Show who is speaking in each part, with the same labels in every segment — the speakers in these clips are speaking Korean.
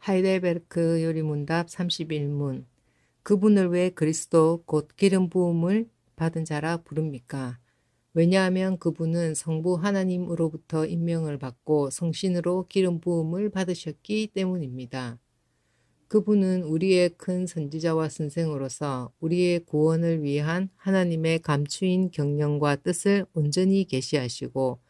Speaker 1: 하이델베르크 요리문답 31문. 그분을 왜 그리스도 곧 기름 부음을 받은 자라 부릅니까? 왜냐하면 그분은 성부 하나님으로부터 임명을 받고 성신으로 기름 부음을 받으셨기 때문입니다. 그분은 우리의 큰 선지자와 선생으로서 우리의 구원을 위한 하나님의 감추인 경영과 뜻을 온전히 계시하시고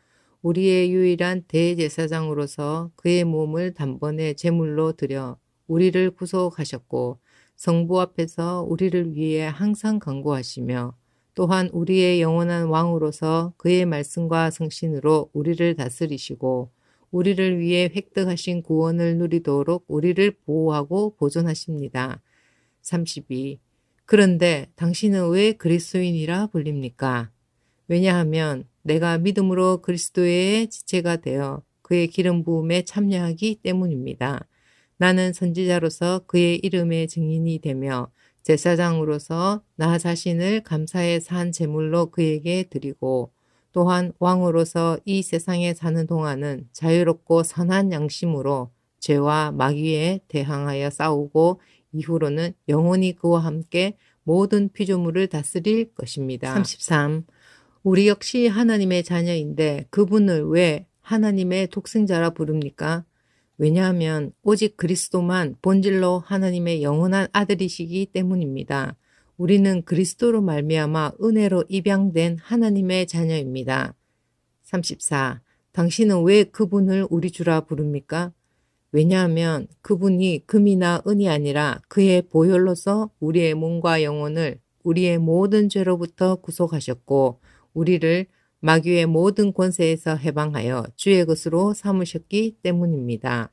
Speaker 1: 우리의 유일한 대제사장으로서 그의 몸을 단번에 제물로 드려 우리를 구속하셨고 성부 앞에서 우리를 위해 항상 간구하시며 또한 우리의 영원한 왕으로서 그의 말씀과 성신으로 우리를 다스리시고 우리를 위해 획득하신 구원을 누리도록 우리를 보호하고 보존하십니다. 32. 그런데 당신은 왜 그리스도인이라 불립니까? 왜냐하면 내가 믿음으로 그리스도의 지체가 되어 그의 기름 부음에 참여하기 때문입니다. 나는 선지자로서 그의 이름의 증인이 되며 제사장으로서 나 자신을 감사의 산 제물로 그에게 드리고 또한 왕으로서 이 세상에 사는 동안은 자유롭고 선한 양심으로 죄와 마귀에 대항하여 싸우고 이후로는 영원히 그와 함께 모든 피조물을 다스릴 것입니다. 33. 우리 역시 하나님의 자녀인데 그분을 왜 하나님의 독생자라 부릅니까? 왜냐하면 오직 그리스도만 본질로 하나님의 영원한 아들이시기 때문입니다. 우리는 그리스도로 말미암아 은혜로 입양된 하나님의 자녀입니다. 34. 당신은 왜 그분을 우리 주라 부릅니까? 왜냐하면 그분이 금이나 은이 아니라 그의 보혈로서 우리의 몸과 영혼을 우리의 모든 죄로부터 구속하셨고 우리를 마귀의 모든 권세에서 해방하여 주의 것으로 삼으셨기 때문입니다.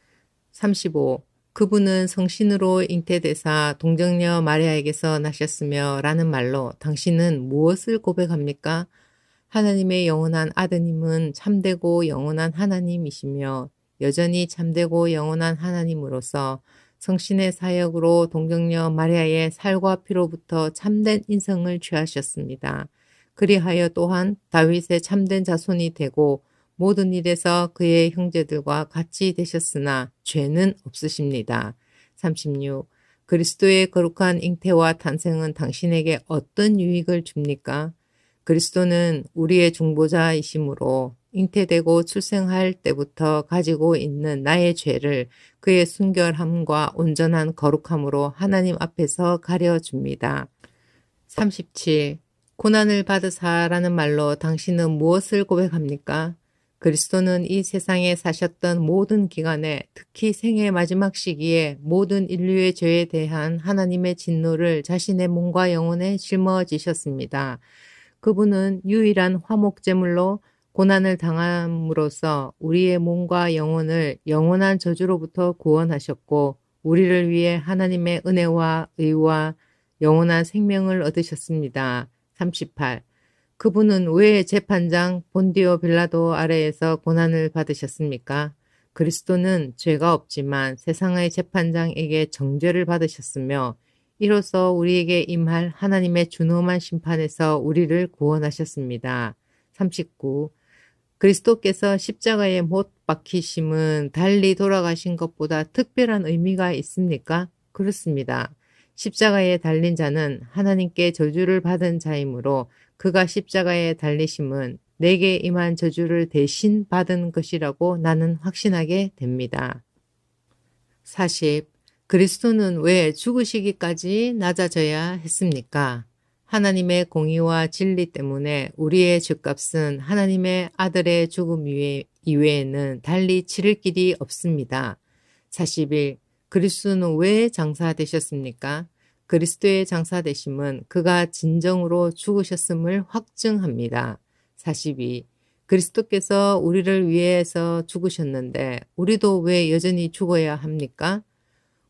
Speaker 1: 35. 그분은 성신으로 잉태되사 동정녀 마리아에게서 나셨으며 라는 말로 당신은 무엇을 고백합니까? 하나님의 영원한 아드님은 참되고 영원한 하나님이시며 여전히 참되고 영원한 하나님으로서 성신의 사역으로 동정녀 마리아의 살과 피로부터 참된 인성을 취하셨습니다. 그리하여 또한 다윗의 참된 자손이 되고 모든 일에서 그의 형제들과 같이 되셨으나 죄는 없으십니다. 36. 그리스도의 거룩한 잉태와 탄생은 당신에게 어떤 유익을 줍니까? 그리스도는 우리의 중보자이시므로 잉태되고 출생할 때부터 가지고 있는 나의 죄를 그의 순결함과 온전한 거룩함으로 하나님 앞에서 가려줍니다. 37. 고난을 받으사라는 말로 당신은 무엇을 고백합니까? 그리스도는 이 세상에 사셨던 모든 기간에 특히 생의 마지막 시기에 모든 인류의 죄에 대한 하나님의 진노를 자신의 몸과 영혼에 짊어지셨습니다. 그분은 유일한 화목제물로 고난을 당함으로써 우리의 몸과 영혼을 영원한 저주로부터 구원하셨고 우리를 위해 하나님의 은혜와 의와 영원한 생명을 얻으셨습니다. 38. 그분은 왜 재판장 본디오 빌라도 아래에서 고난을 받으셨습니까? 그리스도는 죄가 없지만 세상의 재판장에게 정죄를 받으셨으며 이로써 우리에게 임할 하나님의 준엄한 심판에서 우리를 구원하셨습니다. 39. 그리스도께서 십자가에 못 박히심은 달리 돌아가신 것보다 특별한 의미가 있습니까? 그렇습니다. 십자가에 달린 자는 하나님께 저주를 받은 자이므로 그가 십자가에 달리심은 내게 임한 저주를 대신 받은 것이라고 나는 확신하게 됩니다. 40. 그리스도는 왜 죽으시기까지 낮아져야 했습니까? 하나님의 공의와 진리 때문에 우리의 죄값은 하나님의 아들의 죽음 이외에는 달리 치를 길이 없습니다. 41. 그리스도는 왜 장사되셨습니까? 그리스도의 장사되심은 그가 진정으로 죽으셨음을 확증합니다. 42. 그리스도께서 우리를 위해서 죽으셨는데 우리도 왜 여전히 죽어야 합니까?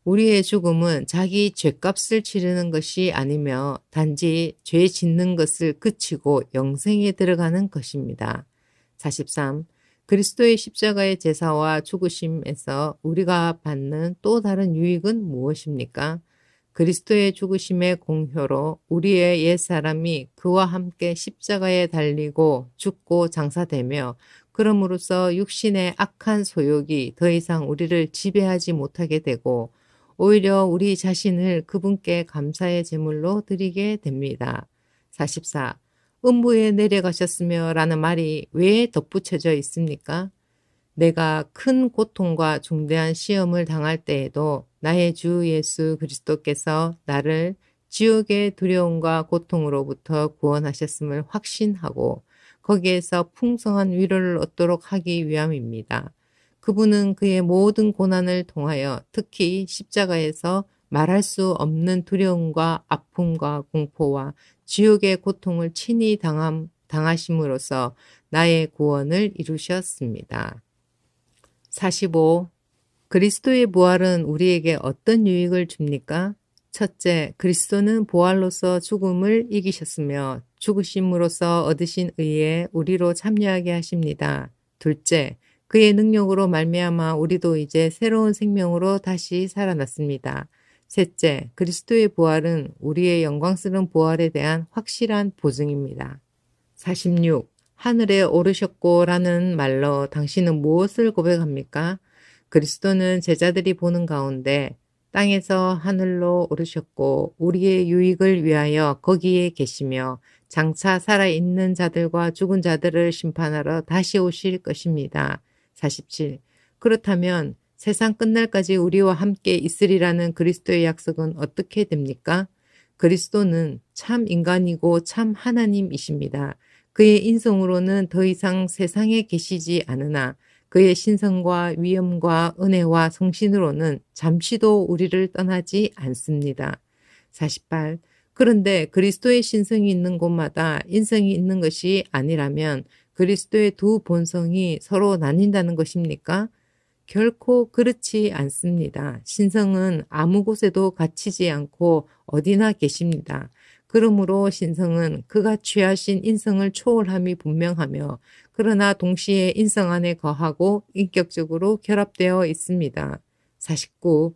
Speaker 1: 우리의 죽음은 자기 죄값을 치르는 것이 아니며 단지 죄 짓는 것을 그치고 영생에 들어가는 것입니다. 43. 그리스도의 십자가의 제사와 죽으심에서 우리가 받는 또 다른 유익은 무엇입니까? 그리스도의 죽으심의 공효로 우리의 옛사람이 그와 함께 십자가에 달리고 죽고 장사되며 그럼으로써 육신의 악한 소욕이 더 이상 우리를 지배하지 못하게 되고 오히려 우리 자신을 그분께 감사의 제물로 드리게 됩니다. 44. 음부에 내려가셨으며 라는 말이 왜 덧붙여져 있습니까? 내가 큰 고통과 중대한 시험을 당할 때에도 나의 주 예수 그리스도께서 나를 지옥의 두려움과 고통으로부터 구원하셨음을 확신하고 거기에서 풍성한 위로를 얻도록 하기 위함입니다. 그분은 그의 모든 고난을 통하여 특히 십자가에서 말할 수 없는 두려움과 아픔과 공포와 지옥의 고통을 친히 당하심으로써 나의 구원을 이루셨습니다. 45. 그리스도의 부활은 우리에게 어떤 유익을 줍니까? 첫째, 그리스도는 부활로서 죽음을 이기셨으며 죽으심으로써 얻으신 의에 우리로 참여하게 하십니다. 둘째, 그의 능력으로 말미암아 우리도 이제 새로운 생명으로 다시 살아났습니다. 셋째, 그리스도의 부활은 우리의 영광스러운 부활에 대한 확실한 보증입니다. 46. 하늘에 오르셨고 라는 말로 당신은 무엇을 고백합니까? 그리스도는 제자들이 보는 가운데 땅에서 하늘로 오르셨고 우리의 유익을 위하여 거기에 계시며 장차 살아있는 자들과 죽은 자들을 심판하러 다시 오실 것입니다. 47. 그렇다면 세상 끝날까지 우리와 함께 있으리라는 그리스도의 약속은 어떻게 됩니까? 그리스도는 참 인간이고 참 하나님이십니다. 그의 인성으로는 더 이상 세상에 계시지 않으나 그의 신성과 위엄과 은혜와 성신으로는 잠시도 우리를 떠나지 않습니다. 48. 그런데 그리스도의 신성이 있는 곳마다 인성이 있는 것이 아니라면 그리스도의 두 본성이 서로 나뉜다는 것입니까? 결코 그렇지 않습니다. 신성은 아무 곳에도 갇히지 않고 어디나 계십니다. 그러므로 신성은 그가 취하신 인성을 초월함이 분명하며 그러나 동시에 인성 안에 거하고 인격적으로 결합되어 있습니다. 49.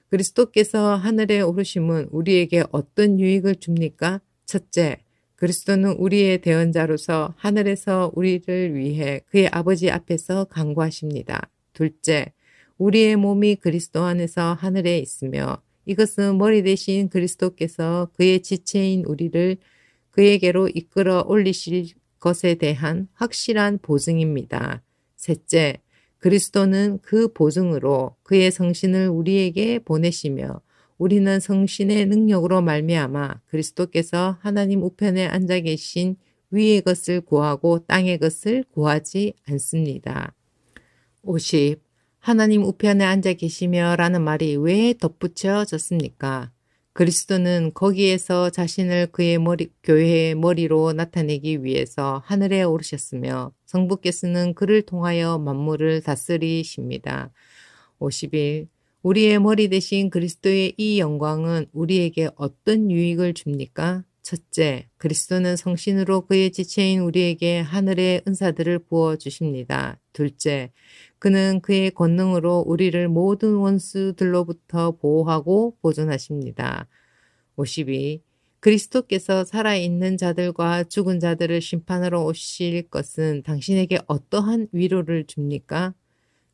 Speaker 1: 그리스도께서 하늘에 오르심은 우리에게 어떤 유익을 줍니까? 첫째, 그리스도는 우리의 대언자로서 하늘에서 우리를 위해 그의 아버지 앞에서 간구하십니다. 둘째, 우리의 몸이 그리스도 안에서 하늘에 있으며 이것은 머리 대신 그리스도께서 그의 지체인 우리를 그에게로 이끌어 올리실 것에 대한 확실한 보증입니다. 셋째, 그리스도는 그 보증으로 그의 성신을 우리에게 보내시며 우리는 성신의 능력으로 말미암아 그리스도께서 하나님 우편에 앉아 계신 위의 것을 구하고 땅의 것을 구하지 않습니다. 50. 하나님 우편에 앉아 계시며 라는 말이 왜 덧붙여졌습니까? 그리스도는 거기에서 자신을 그의 교회의 머리로 나타내기 위해서 하늘에 오르셨으며 성부께서는 그를 통하여 만물을 다스리십니다. 51. 우리의 머리 대신 그리스도의 이 영광은 우리에게 어떤 유익을 줍니까? 첫째, 그리스도는 성신으로 그의 지체인 우리에게 하늘의 은사들을 부어주십니다. 둘째, 그는 그의 권능으로 우리를 모든 원수들로부터 보호하고 보존하십니다. 52. 그리스도께서 살아있는 자들과 죽은 자들을 심판하러 오실 것은 당신에게 어떠한 위로를 줍니까?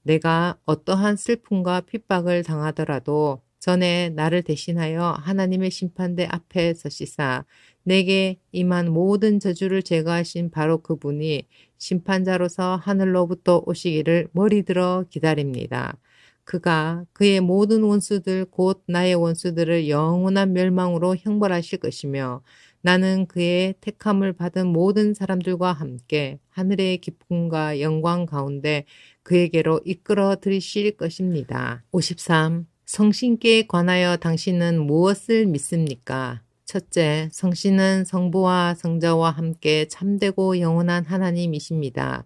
Speaker 1: 내가 어떠한 슬픔과 핍박을 당하더라도 전에 나를 대신하여 하나님의 심판대 앞에 서시사 내게 임한 모든 저주를 제거하신 바로 그분이 심판자로서 하늘로부터 오시기를 머리들어 기다립니다. 그가 그의 모든 원수들 곧 나의 원수들을 영원한 멸망으로 형벌하실 것이며 나는 그의 택함을 받은 모든 사람들과 함께 하늘의 기쁨과 영광 가운데 그에게로 이끌어 들이실 것입니다. 53. 성신께 관하여 당신은 무엇을 믿습니까? 첫째, 성신은 성부와 성자와 함께 참되고 영원한 하나님이십니다.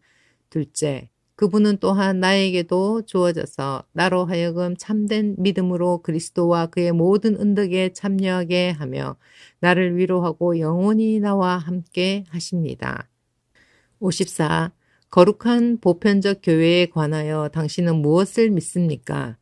Speaker 1: 둘째, 그분은 또한 나에게도 주어져서 나로 하여금 참된 믿음으로 그리스도와 그의 모든 은덕에 참여하게 하며 나를 위로하고 영원히 나와 함께 하십니다. 54. 거룩한 보편적 교회에 관하여 당신은 무엇을 믿습니까?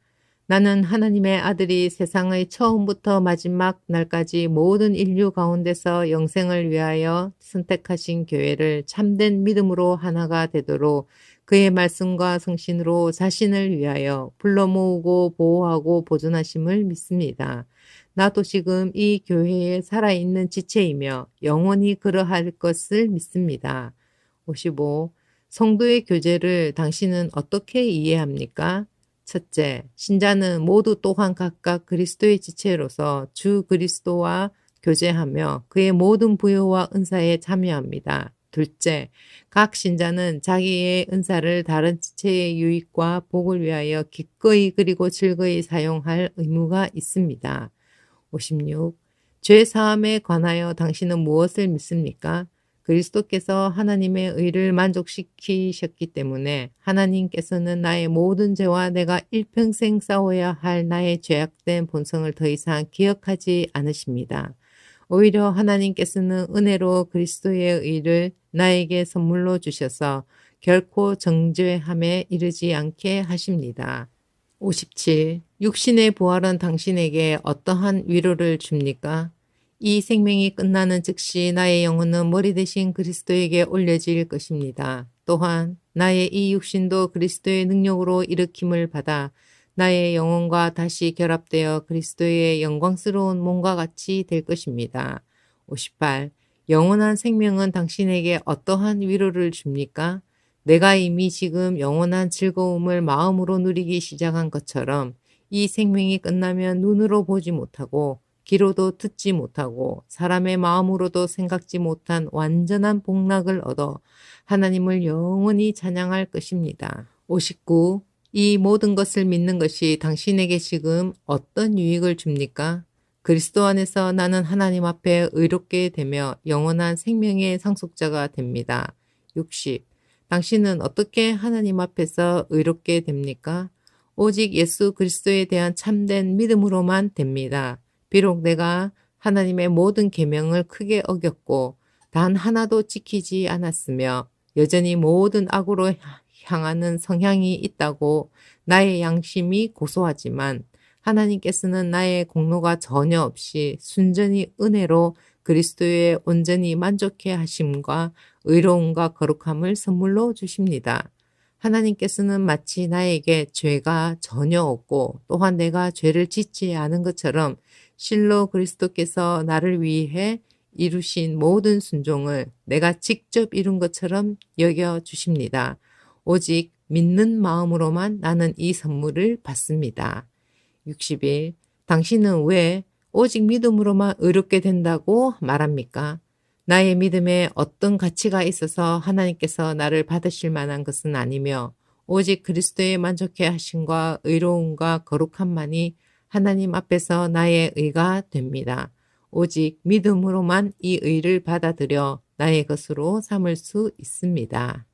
Speaker 1: 나는 하나님의 아들이 세상의 처음부터 마지막 날까지 모든 인류 가운데서 영생을 위하여 선택하신 교회를 참된 믿음으로 하나가 되도록 그의 말씀과 성신으로 자신을 위하여 불러 모으고 보호하고 보존하심을 믿습니다. 나도 지금 이 교회에 살아있는 지체이며 영원히 그러할 것을 믿습니다. 55. 성도의 교제를 당신은 어떻게 이해합니까? 첫째, 신자는 모두 또한 각각 그리스도의 지체로서 주 그리스도와 교제하며 그의 모든 부여와 은사에 참여합니다. 둘째, 각 신자는 자기의 은사를 다른 지체의 유익과 복을 위하여 기꺼이 그리고 즐거이 사용할 의무가 있습니다. 56. 죄 사함에 관하여 당신은 무엇을 믿습니까? 그리스도께서 하나님의 의를 만족시키셨기 때문에 하나님께서는 나의 모든 죄와 내가 일평생 싸워야 할 나의 죄악된 본성을 더 이상 기억하지 않으십니다. 오히려 하나님께서는 은혜로 그리스도의 의를 나에게 선물로 주셔서 결코 정죄함에 이르지 않게 하십니다. 57. 육신의 부활은 당신에게 어떠한 위로를 줍니까? 이 생명이 끝나는 즉시 나의 영혼은 머리 대신 그리스도에게 올려질 것입니다. 또한 나의 이 육신도 그리스도의 능력으로 일으킴을 받아 나의 영혼과 다시 결합되어 그리스도의 영광스러운 몸과 같이 될 것입니다. 58. 영원한 생명은 당신에게 어떠한 위로를 줍니까? 내가 이미 지금 영원한 즐거움을 마음으로 누리기 시작한 것처럼 이 생명이 끝나면 눈으로 보지 못하고 귀로도 듣지 못하고 사람의 마음으로도 생각지 못한 완전한 복락을 얻어 하나님을 영원히 찬양할 것입니다. 59. 이 모든 것을 믿는 것이 당신에게 지금 어떤 유익을 줍니까? 그리스도 안에서 나는 하나님 앞에 의롭게 되며 영원한 생명의 상속자가 됩니다. 60. 당신은 어떻게 하나님 앞에서 의롭게 됩니까? 오직 예수 그리스도에 대한 참된 믿음으로만 됩니다. 비록 내가 하나님의 모든 계명을 크게 어겼고 단 하나도 지키지 않았으며 여전히 모든 악으로 향하는 성향이 있다고 나의 양심이 고소하지만 하나님께서는 나의 공로가 전혀 없이 순전히 은혜로 그리스도에 온전히 만족해 하심과 의로움과 거룩함을 선물로 주십니다. 하나님께서는 마치 나에게 죄가 전혀 없고 또한 내가 죄를 짓지 않은 것처럼 실로 그리스도께서 나를 위해 이루신 모든 순종을 내가 직접 이룬 것처럼 여겨 주십니다. 오직 믿는 마음으로만 나는 이 선물을 받습니다. 60일. 당신은 왜 오직 믿음으로만 의롭게 된다고 말합니까? 나의 믿음에 어떤 가치가 있어서 하나님께서 나를 받으실 만한 것은 아니며 오직 그리스도의 만족해 하심과 의로움과 거룩함만이 하나님 앞에서 나의 의가 됩니다. 오직 믿음으로만 이 의를 받아들여 나의 것으로 삼을 수 있습니다.